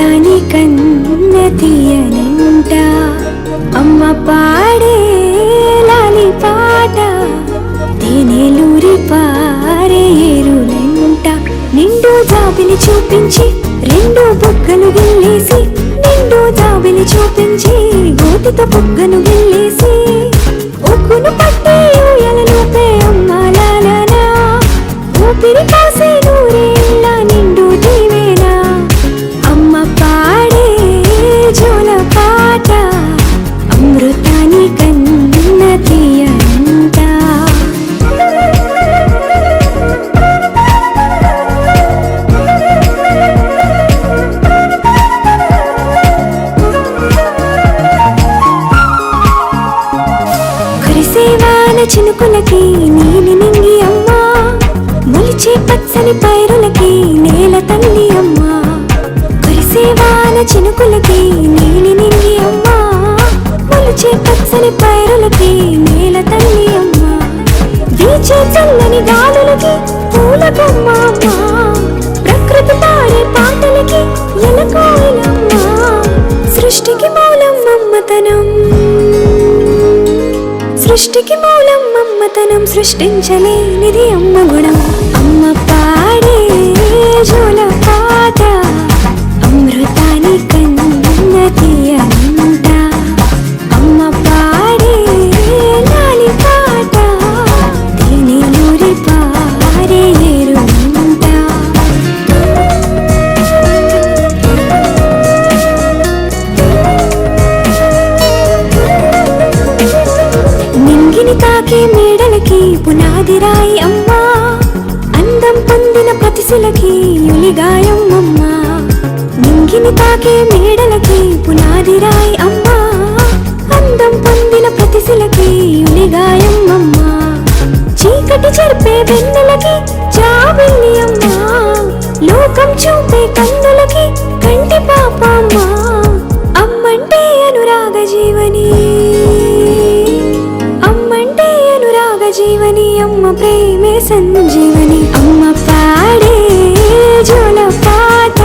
అమృతాని కన్న తీయనంట అమ్మ పాడే లాలి పాట తేనెలూరి పారే ఏరులంట నిండు జాబిలి చూపించి రెండు బుగ్గలు గిల్లేసి నిండు జాబిలి చూపించి గోటితో బుగ్గను గిల్లేసి ఒగ్గును పట్టి ఊయలలోపే అమ్మ లాలనా ఊపిరి కాసే నూరేళ్ళ నిండు దీవేనా అమ్మ పాడే జోల పాట అమృతాని కన్న తీయంట కురిసేవాన చినుకులకి నీలి నింగి అమ్మా మొలిచే పచ్చని పైరులకి నేల తల్లి అమ్మా కురిసేవాన చినుకులకి నీలి నింగి అమ్మా మొలిచే పచ్చని పైరులకి నేల తల్లి అమ్మా వీచే చల్లని గాలులకి పూల బొమ్మ అమ్మా ప్రకృతి పాడే పాటలకి ఎలకోయిలమ్మా సృష్టికి మూలం మమ్మతనం సృష్టికి మూలం మమ్మతనం సృష్టించలేనిది అమ్మ గుణం అమ్మ పాడే జోల పాట అమృతాని కన్న తీయనంట అమ్మ పాడే లాలి పాట తేనెలూరి పారే ఏరులంట నింగిని తాకే మేడలకి పునాది రాయి అమ్మా అందం పొందిన ప్రతిశిలకి యులిగాయం అమ్మా నింగిని తాకే మేడలకి పునాది రాయి అమ్మా అందం పొందిన ప్రతిశిలకి యులిగాయం అమ్మా చీకటి చెరిపే వెన్నెలకి జాబిల్లి అమ్మా లోకం చూపే కన్నులకి కంటి పాప అమ్మా అమ్మంటే అనురాగ జీవని జీవని అమ్మ ప్రేమే సంజీవని అమ్మ పాడే జోల పాట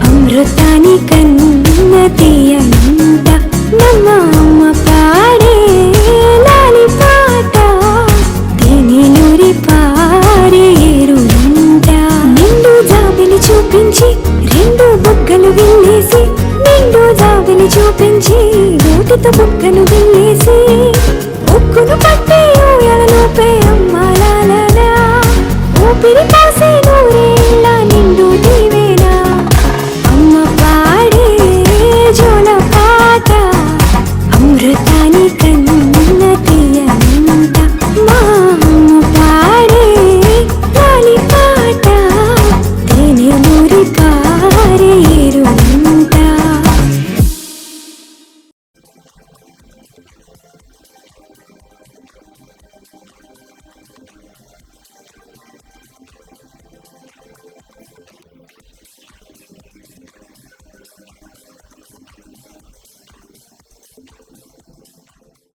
అమృతాని కన్న తీయనంట నమ్మ అమ్మ పాడే లాలి పాట తేనెలూరి పారే ఏరులంట నిండు జాబిలి చూపించి రెండు బుగ్గలు గిల్లేసి నిండు జాబిలి చూపించి గోటితో బుగ్గను గిల్లేసి ఒగ్గును పట్టి ఊయలలోపే అమ్మ లాలనా ఊపిరి కాసే నూరే